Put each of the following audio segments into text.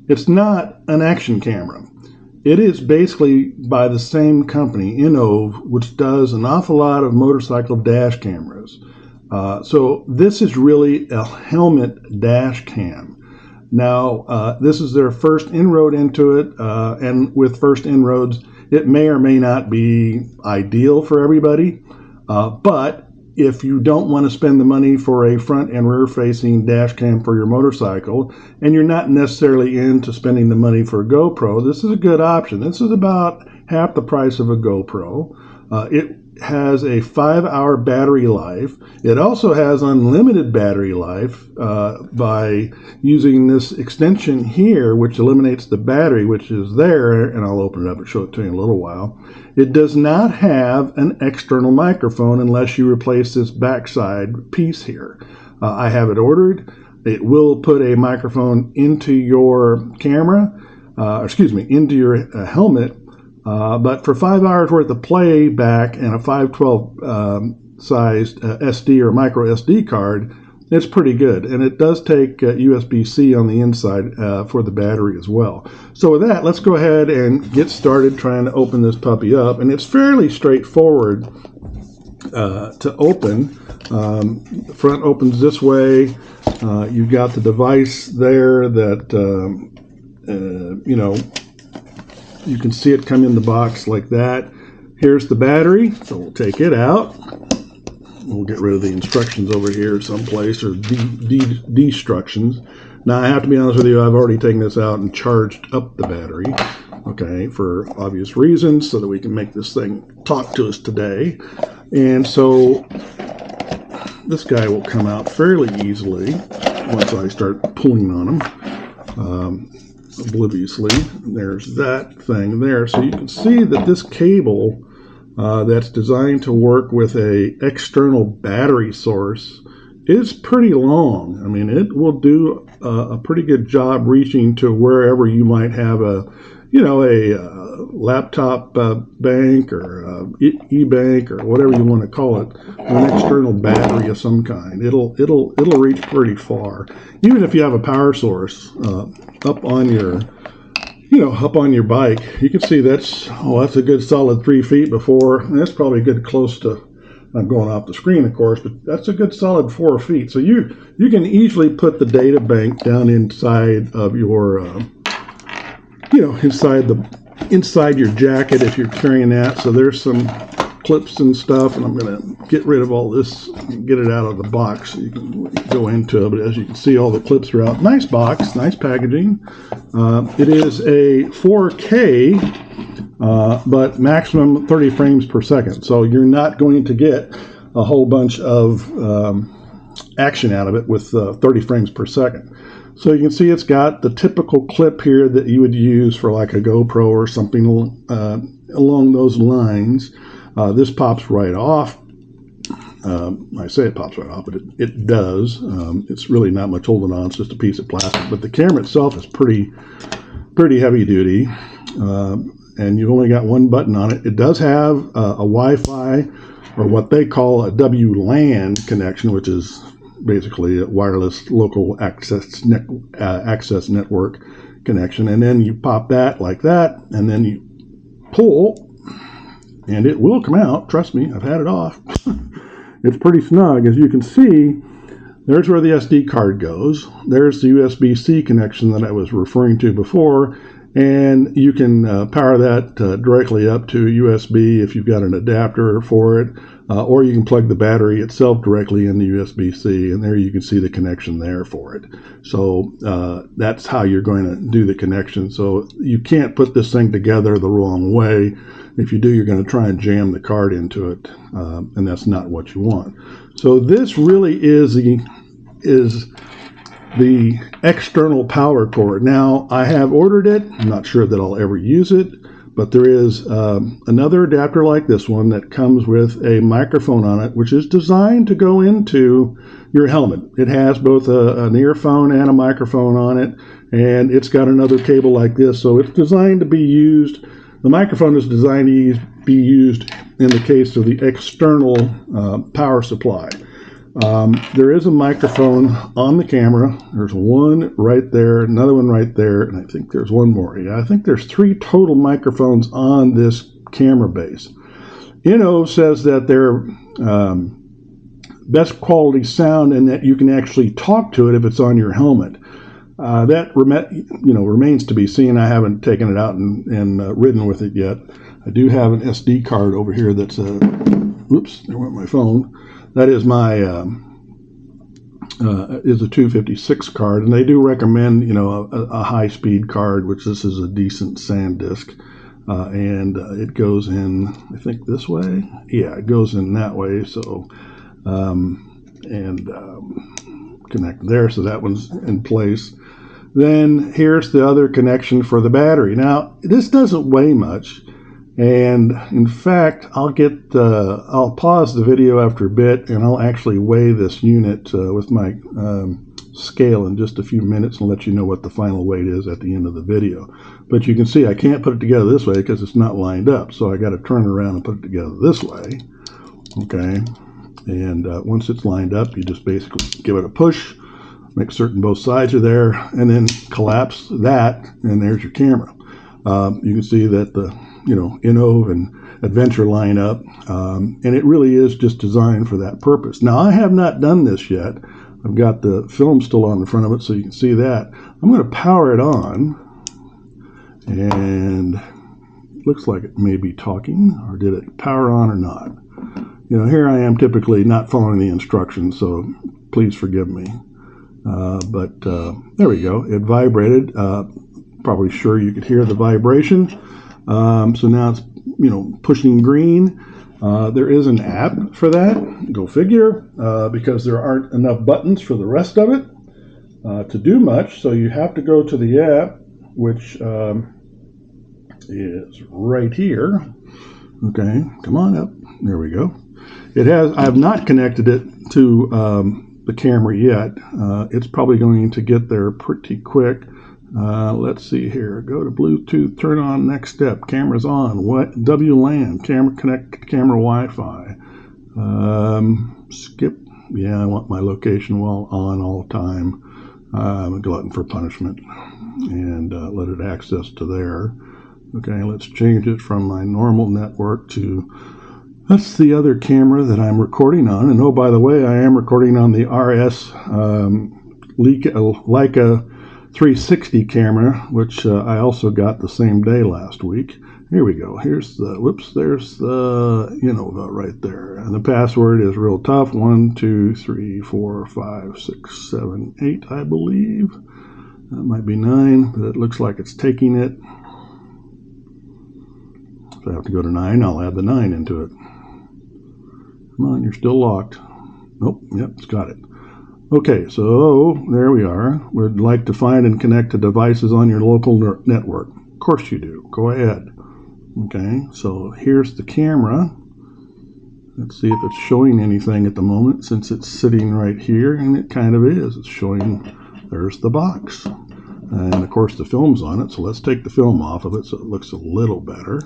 It's not an action camera. It is basically by the same company, Innov, which does an awful lot of motorcycle dash cameras. So this is really a helmet dash cam. Now, this is their first inroad into it, and with first inroads, it may or may not be ideal for everybody, but if you don't want to spend the money for a front and rear facing dash cam for your motorcycle, and you're not necessarily into spending the money for a GoPro, this is a good option. This is about half the price of a GoPro. It has a 5-hour battery life. It also has unlimited battery life by using this extension here, which eliminates the battery, which is there, and I'll open it up and show it to you in a little while. It does not have an external microphone unless you replace this backside piece here. I have it ordered. It will put a microphone into your camera, into your helmet. But for 5 hours worth of playback and a 512 sized SD or micro SD card, it's pretty good. And it does take USB-C on the inside for the battery as well. So with that, let's go ahead and get started trying to open this puppy up. And it's fairly straightforward to open. The front opens this way. You've got the device there that, you can see it come in the box like that. Here's the battery, so we'll take it out. We'll get rid of the instructions over here someplace, or destructions. Now, I have to be honest with you, I've already taken this out and charged up the battery, okay, for obvious reasons, so that we can make this thing talk to us today. And so this guy will come out fairly easily once I start pulling on him. Obliviously. There's that thing there. So you can see that this cable that's designed to work with a external battery source is pretty long. I mean, it will do a pretty good job reaching to wherever you might have a laptop bank or e-bank or whatever you want to call it, an external battery of some kind. It'll reach pretty far. Even if you have a power source up on your bike, you can see that's a good solid 3 feet before. And that's probably good close to. I'm going off the screen, of course, but that's a good solid 4 feet. So you can easily put the data bank down inside of your inside your jacket if you're carrying that. So there's some clips and stuff, and I'm going to get rid of all this and get it out of the box so you can go into it. But as you can see, all the clips are out. Nice box, nice packaging. It is a 4K, but maximum 30 frames per second. So you're not going to get a whole bunch of action out of it with 30 frames per second. So you can see it's got the typical clip here that you would use for like a GoPro or something along those lines. This pops right off. I say it pops right off, but it does. It's really not much holding on. It's just a piece of plastic. But the camera itself is pretty heavy duty. And you've only got one button on it. It does have a Wi-Fi, or what they call a WLAN connection, which is basically a wireless local access network connection. And then you pop that like that, and then you pull, and it will come out. Trust me, I've had it off. It's pretty snug. As you can see, there's where the SD card goes. There's the USB-C connection that I was referring to before, and you can power that directly up to USB if you've got an adapter for it, or you can plug the battery itself directly into USB-C, and there you can see the connection there for it. So that's how you're going to do the connection. So you can't put this thing together the wrong way. If you do, you're going to try and jam the card into it, and that's not what you want. So this really is the external power cord. Now, I have ordered it. I'm not sure that I'll ever use it, but there is another adapter like this one that comes with a microphone on it, which is designed to go into your helmet. It has both an earphone and a microphone on it, and it's got another cable like this, so it's designed to be used. The microphone is designed to be used in the case of the external power supply. There is a microphone on the camera. There's one right there, another one right there, and I think there's one more. Yeah, I think there's 3 total microphones on this camera base. Innov says that they're best quality sound and that you can actually talk to it if it's on your helmet. That remains to be seen. I haven't taken it out and ridden with it yet. I do have an SD card over here that's oops, there went my phone. That is my is a 256 card, and they do recommend a high-speed card, which this is a decent SanDisk, and it goes in, I think, this way. Yeah, it goes in that way. So connect there, so that one's in place. Then here's the other connection for the battery. Now this doesn't weigh much. And in fact, I'll pause the video after a bit, and I'll actually weigh this unit with my scale in just a few minutes and let you know what the final weight is at the end of the video. But you can see I can't put it together this way because it's not lined up. So I got to turn it around and put it together this way. Okay. And once it's lined up, you just basically give it a push, make certain both sides are there, and then collapse that, and there's your camera. You can see that the Innov and Adventure line up, and it really is just designed for that purpose. Now, I have not done this yet. I've got the film still on the front of it, so you can see that. I'm going to power it on, and it looks like it may be talking, or did it power on or not? Here I am typically not following the instructions, so please forgive me. But there we go. It vibrated. Probably sure you could hear the vibration. So now it's pushing green. There is an app for that. Go figure, because there aren't enough buttons for the rest of it to do much. So you have to go to the app, which is right here. Okay, come on up. There we go. I have not connected it to the camera yet. It's probably going to get there pretty quick. Let's see here. Go to Bluetooth. Turn on next step. Camera's on. What? WLAN. Camera connect. Camera Wi-Fi. Skip. Yeah, I want my location on all the time. I'm a glutton for punishment. And let it access to there. Okay, let's change it from my normal network to... That's the other camera that I'm recording on. And oh, by the way, I am recording on the RS Leica 360 camera, which I also got the same day last week. Here we go. Here's the, whoops, there's the Innov right there. And the password is real tough. 1, 2, 3, 4, 5, 6, 7, 8, I believe. That might be 9, but it looks like it's taking it. If I have to go to 9, I'll add the 9 into it. Come on, you're still locked. Nope, yep, it's got it. Okay, so there we are. We'd like to find and connect to devices on your local network. Of course you do. Go ahead. Okay, so here's the camera. Let's see if it's showing anything at the moment since it's sitting right here, and it kind of is. It's showing, there's the box. And of course the film's on it, so let's take the film off of it so it looks a little better.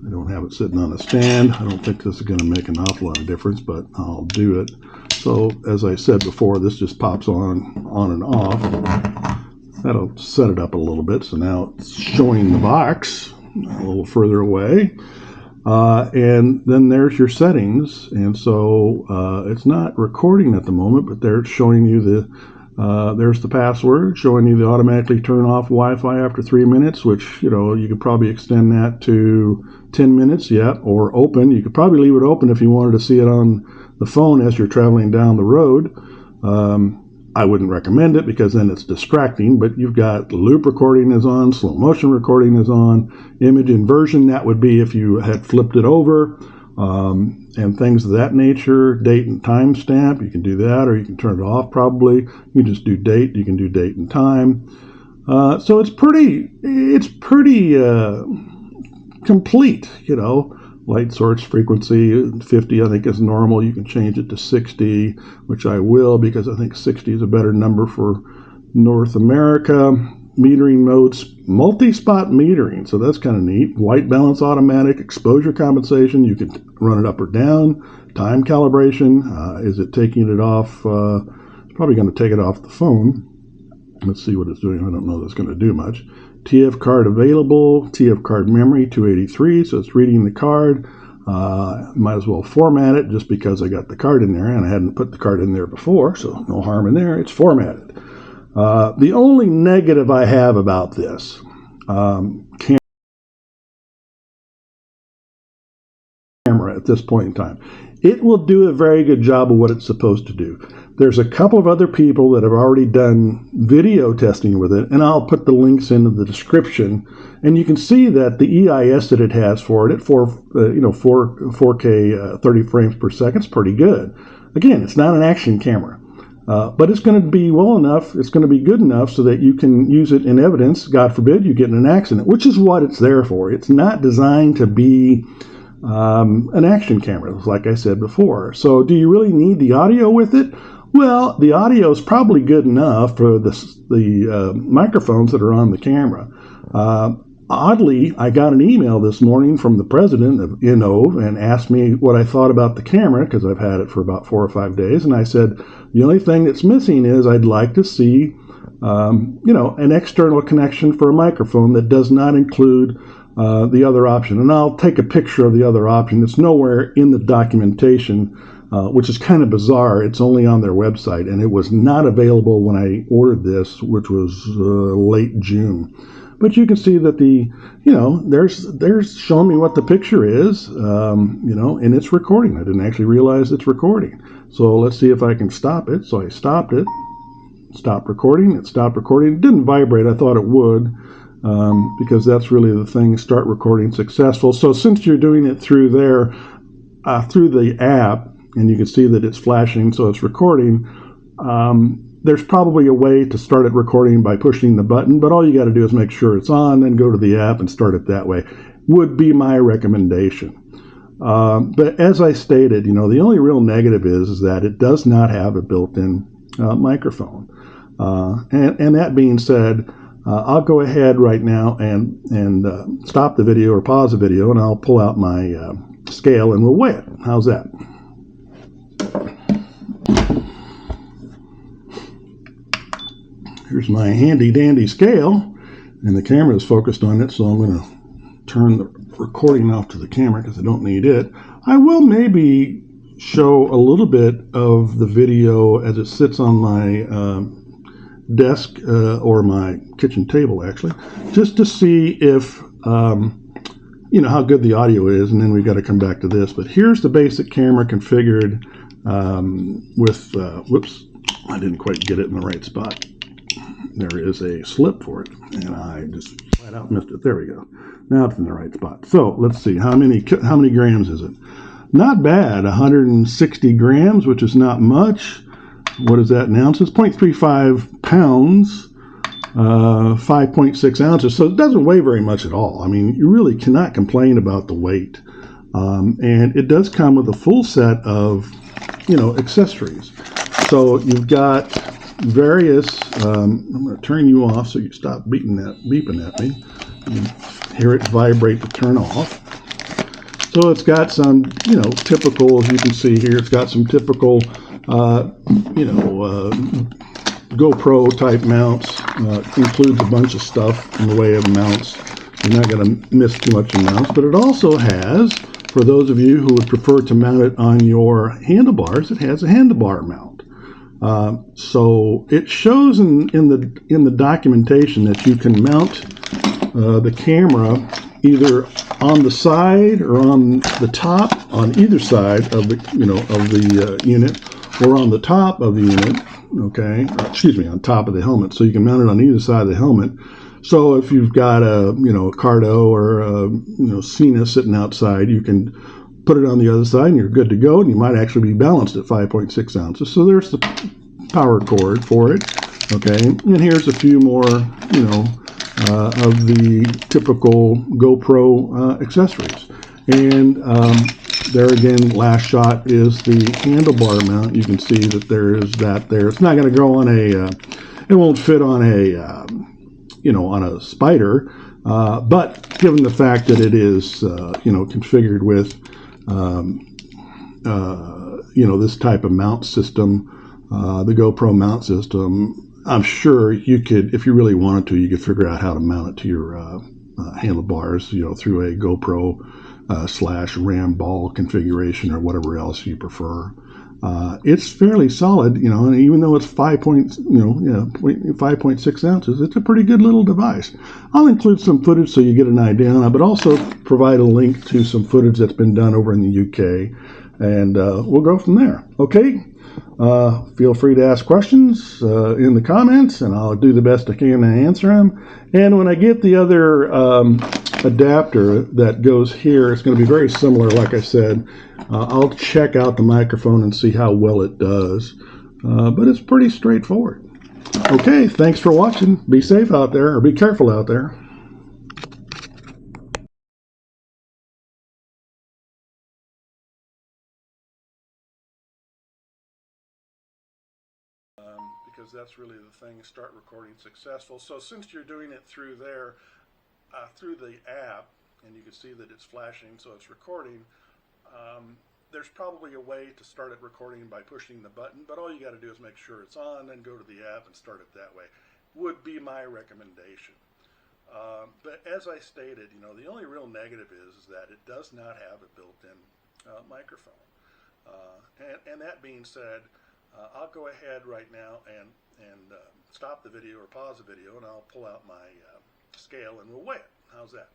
I don't have it sitting on a stand. I don't think this is going to make an awful lot of difference, but I'll do it. So as I said before, this just pops on and off. That'll set it up a little bit. So now it's showing the box a little further away. And then there's your settings. And so it's not recording at the moment, but there it's showing you there's the password, showing you the automatically turn off Wi-Fi after 3 minutes, which, you could probably extend that to 10 minutes, yeah, or open. You could probably leave it open if you wanted to see it on the phone as you're traveling down the road. I wouldn't recommend it because then it's distracting, but you've got loop recording is on, slow motion recording is on, image inversion, that would be if you had flipped it over, and things of that nature, date and time stamp, you can do that, or you can turn it off probably. You just do date, you can do date and time. So it's pretty complete, Light source frequency, 50 I think is normal. You can change it to 60, which I will because I think 60 is a better number for North America. metering modes, multi-spot metering, so that's kind of neat. White balance automatic, exposure compensation, you can run it up or down. Time calibration, is it taking it off? It's probably going to take it off the phone. Let's see what it's doing. I don't know that's going to do much. TF card available, TF card memory 283, so it's reading the card. Might as well format it just because I got the card in there and I hadn't put the card in there before, so no harm in there. It's formatted. The only negative I have about this camera at this point in time, it will do a very good job of what it's supposed to do. There's a couple of other people that have already done video testing with it, and I'll put the links into the description. And you can see that the EIS that it has for it at 4K 30 frames per second is pretty good. Again, it's not an action camera, but it's going to be well enough. It's going to be good enough so that you can use it in evidence. God forbid you get in an accident, which is what it's there for. It's not designed to be an action camera, like I said before. So do you really need the audio with it? Well, the audio is probably good enough for the microphones that are on the camera. Oddly, I got an email this morning from the president of Innov and asked me what I thought about the camera, because I've had it for about 4 or 5 days, and I said the only thing that's missing is I'd like to see an external connection for a microphone that does not include the other option. And I'll take a picture of the other option. It's nowhere in the documentation, which is kind of bizarre. It's only on their website, and it was not available when I ordered this, which was late June. But you can see that there's showing me what the picture is, and it's recording. I didn't actually realize it's recording. So let's see if I can stop it. So I stopped it, stopped recording. It stopped recording. It didn't vibrate. I thought it would. Because that's really the thing, start recording successful. So since you're doing it through there, through the app, and you can see that it's flashing, so it's recording, there's probably a way to start it recording by pushing the button, but all you got to do is make sure it's on, then go to the app and start it that way, would be my recommendation. But as I stated, the only real negative is that it does not have a built-in microphone. And that being said, I'll go ahead right now and stop the video or pause the video, and I'll pull out my scale and we'll weigh it. How's that? Here's my handy dandy scale, and the camera is focused on it, so I'm going to turn the recording off to the camera because I don't need it. I will maybe show a little bit of the video as it sits on my desk or my kitchen table, actually, just to see if how good the audio is, and then we've got to come back to this. But here's the basic camera configured with whoops, I didn't quite get it in the right spot. There is a slip for it, and I just flat out missed it. There we go. Now it's in the right spot. So let's see, how many grams is it? Not bad, 160 grams, which is not much. What is that in ounces? 0.35 pounds, 5.6 ounces. So it doesn't weigh very much at all. I mean, you really cannot complain about the weight. And it does come with a full set of, accessories. So you've got various, I'm going to turn you off so you stop beeping at me. You hear it vibrate to turn off. So it's got some, typical, as you can see here, it's got some typical GoPro type mounts. Includes a bunch of stuff in the way of mounts. You're not going to miss too much in mounts, but it also has, for those of you who would prefer to mount it on your handlebars, it has a handlebar mount. So it shows in the documentation that you can mount the camera either on the side or on the top, on either side of the unit, or on the top of the unit, on top of the helmet. So you can mount it on either side of the helmet. So if you've got a Cardo or a Cena sitting outside, you can put it on the other side and you're good to go, and you might actually be balanced at 5.6 ounces. So there's the power cord for it. Okay, and here's a few more, of the typical GoPro accessories. And there again, last shot is the handlebar mount. You can see that there is that there. It's not going to go on it won't fit on a on a Spyder, but given the fact that it is, configured with, this type of mount system, the GoPro mount system, I'm sure you could, if you really wanted to, you could figure out how to mount it to your handlebars, through a GoPro / RAM ball configuration or whatever else you prefer. It's fairly solid, and even though it's 5.6 ounces, it's a pretty good little device. I'll include some footage so you get an idea on it, but also provide a link to some footage that's been done over in the UK, and we'll go from there. Okay? Feel free to ask questions in the comments, and I'll do the best I can to answer them. And when I get the other adapter that goes here, it's going to be very similar, like I said. I'll check out the microphone and see how well it does. But it's pretty straightforward. Okay, thanks for watching. Be safe out there, or be careful out there. Because that's really the thing, start recording successful. So since you're doing it through there, through the app, and you can see that it's flashing, so it's recording, there's probably a way to start it recording by pushing the button, but all you got to do is make sure it's on, then go to the app and start it that way. Would be my recommendation. But as I stated, the only real negative is that it does not have a built-in microphone. And that being said, I'll go ahead right now and stop the video or pause the video, and I'll pull out my scale and we'll weigh it. How's that?